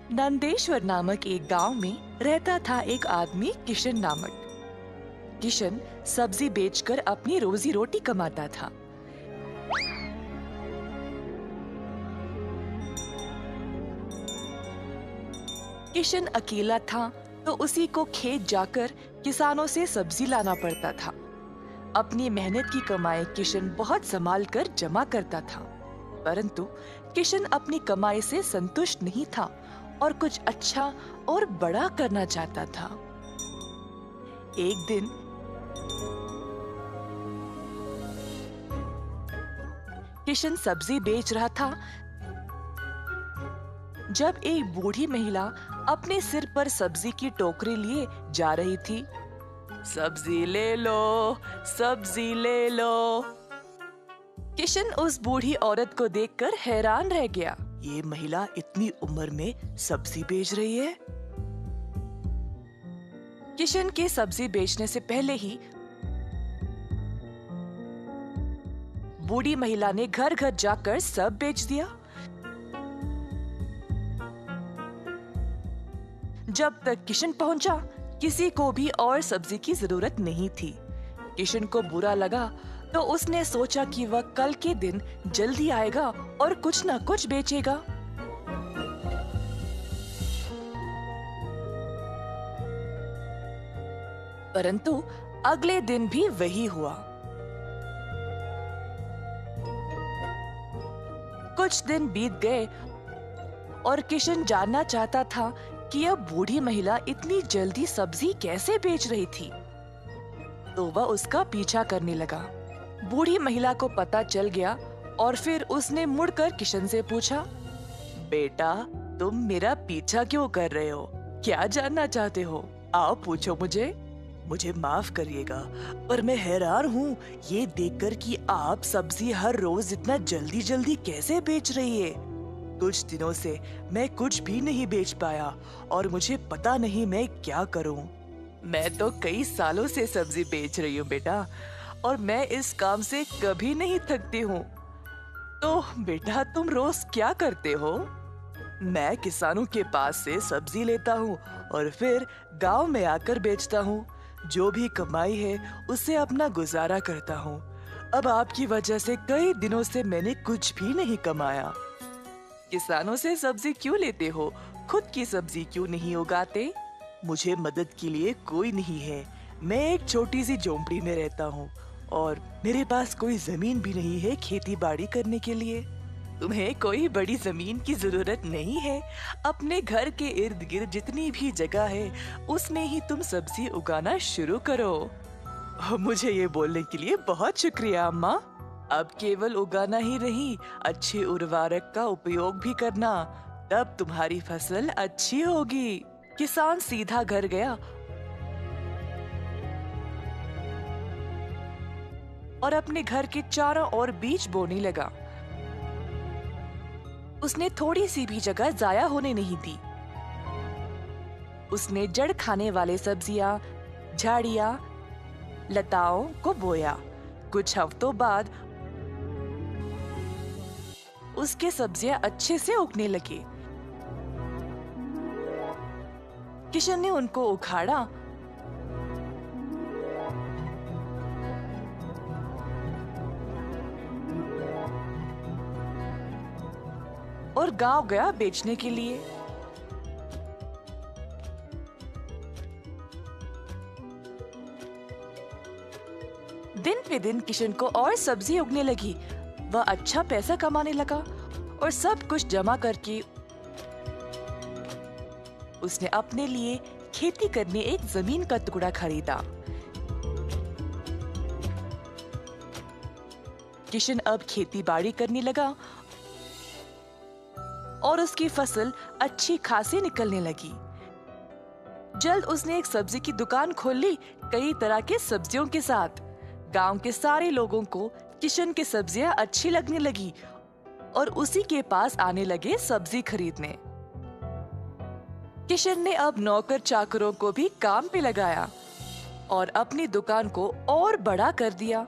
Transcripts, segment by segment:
नंदेश्वर नामक एक गांव में रहता था एक आदमी किशन नामक। किशन सब्जी बेचकर अपनी रोजी रोटी कमाता था। किशन अकेला था तो उसी को खेत जाकर किसानों से सब्जी लाना पड़ता था। अपनी मेहनत की कमाई किशन बहुत संभाल कर जमा करता था, परंतु किशन अपनी कमाई से संतुष्ट नहीं था और कुछ अच्छा और बड़ा करना चाहता था। एक दिन किशन सब्जी बेच रहा था जब एक बूढ़ी महिला अपने सिर पर सब्जी की टोकरी लिए जा रही थी। सब्जी ले लो, सब्जी ले लो। किशन उस बूढ़ी औरत को देखकर हैरान रह गया। ये महिला इतनी उम्र में सब्जी बेच रही है। किशन के सब्जी बेचने से पहले ही बूढ़ी महिला ने घर घर जाकर सब बेच दिया। जब तक किशन पहुंचा, किसी को भी और सब्जी की जरूरत नहीं थी। किशन को बुरा लगा तो उसने सोचा कि वह कल के दिन जल्दी आएगा और कुछ न कुछ बेचेगा। परंतु अगले दिन भी वही हुआ। कुछ दिन बीत गए और किशन जानना चाहता था कि यह बूढ़ी महिला इतनी जल्दी सब्जी कैसे बेच रही थी, तो वह उसका पीछा करने लगा। बूढ़ी महिला को पता चल गया और फिर उसने मुड़कर किशन से पूछा, बेटा, तुम मेरा पीछा क्यों कर रहे हो? क्या जानना चाहते हो? आओ पूछो मुझे। मुझे माफ करिएगा, पर मैं हैरान हूँ ये देखकर कि आप सब्जी हर रोज इतना जल्दी जल्दी कैसे बेच रही है। कुछ दिनों से मैं कुछ भी नहीं बेच पाया और मुझे पता नहीं मैं क्या करूं। मैं तो कई सालों से सब्जी बेच रही हूँ बेटा, और मैं इस काम से कभी नहीं थकती हूँ। तो बेटा, तुम रोज क्या करते हो? मैं किसानों के पास से सब्जी लेता हूँ और फिर गांव में आकर बेचता हूँ। जो भी कमाई है उससे अपना गुजारा करता हूँ। अब आपकी वजह से कई दिनों से मैंने कुछ भी नहीं कमाया। किसानों से सब्जी क्यों लेते हो? खुद की सब्जी क्यों नहीं उगाते? मुझे मदद के लिए कोई नहीं है। मैं एक छोटी सी झोंपड़ी में रहता हूँ और मेरे पास कोई जमीन भी नहीं है खेती बाड़ी करने के लिए। तुम्हें कोई बड़ी जमीन की जरूरत नहीं है। अपने घर के इर्द गिर्द जितनी भी जगह है उसमें ही तुम सब्जी उगाना शुरू करो। मुझे ये बोलने के लिए बहुत शुक्रिया अम्मा। अब केवल उगाना ही नहीं, अच्छे उर्वरक का उपयोग भी करना, तब तुम्हारी फसल अच्छी होगी। किसान सीधा घर गया और अपने घर के चारों ओर बीज बोने लगा। उसने थोड़ी सी भी जगह जाया होने नहीं दी। उसने जड़ खाने वाले सब्जियां, झाड़ियां, लताओं को बोया। कुछ हफ्तों बाद उसके सब्जियां अच्छे से उगने लगी। किशन ने उनको उखाड़ा और गांव गया बेचने के लिए। दिन पे दिन किशन को और सब्जी उगने लगी। वह अच्छा पैसा कमाने लगा और सब कुछ जमा करके उसने अपने लिए खेती करने एक जमीन का टुकड़ा खरीदा। किशन अब खेती बाड़ी करने लगा और उसकी फसल अच्छी खासी निकलने लगी। जल्द उसने एक सब्जी की दुकान खोल ली, कई तरह के सब्जियों के साथ। गांव के सारे लोगों को किशन की सब्जियां अच्छी लगने लगी और उसी के पास आने लगे सब्जी खरीदने। किशन ने अब नौकर चाकरों को भी काम पे लगाया और अपनी दुकान को और बड़ा कर दिया।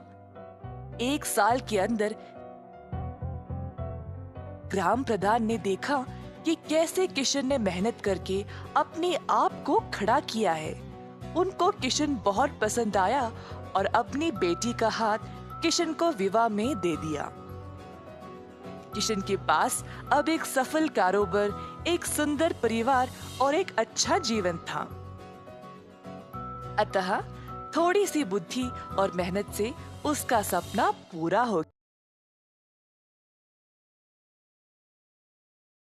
एक साल के अंदर ग्राम प्रधान ने देखा कि कैसे किशन ने मेहनत करके अपने आप को खड़ा किया है। उनको किशन बहुत पसंद आया और अपनी बेटी का हाथ किशन को विवाह में दे दिया। किशन के पास अब एक सफल कारोबार, एक सुंदर परिवार और एक अच्छा जीवन था। अतः थोड़ी सी बुद्धि और मेहनत से उसका सपना पूरा हो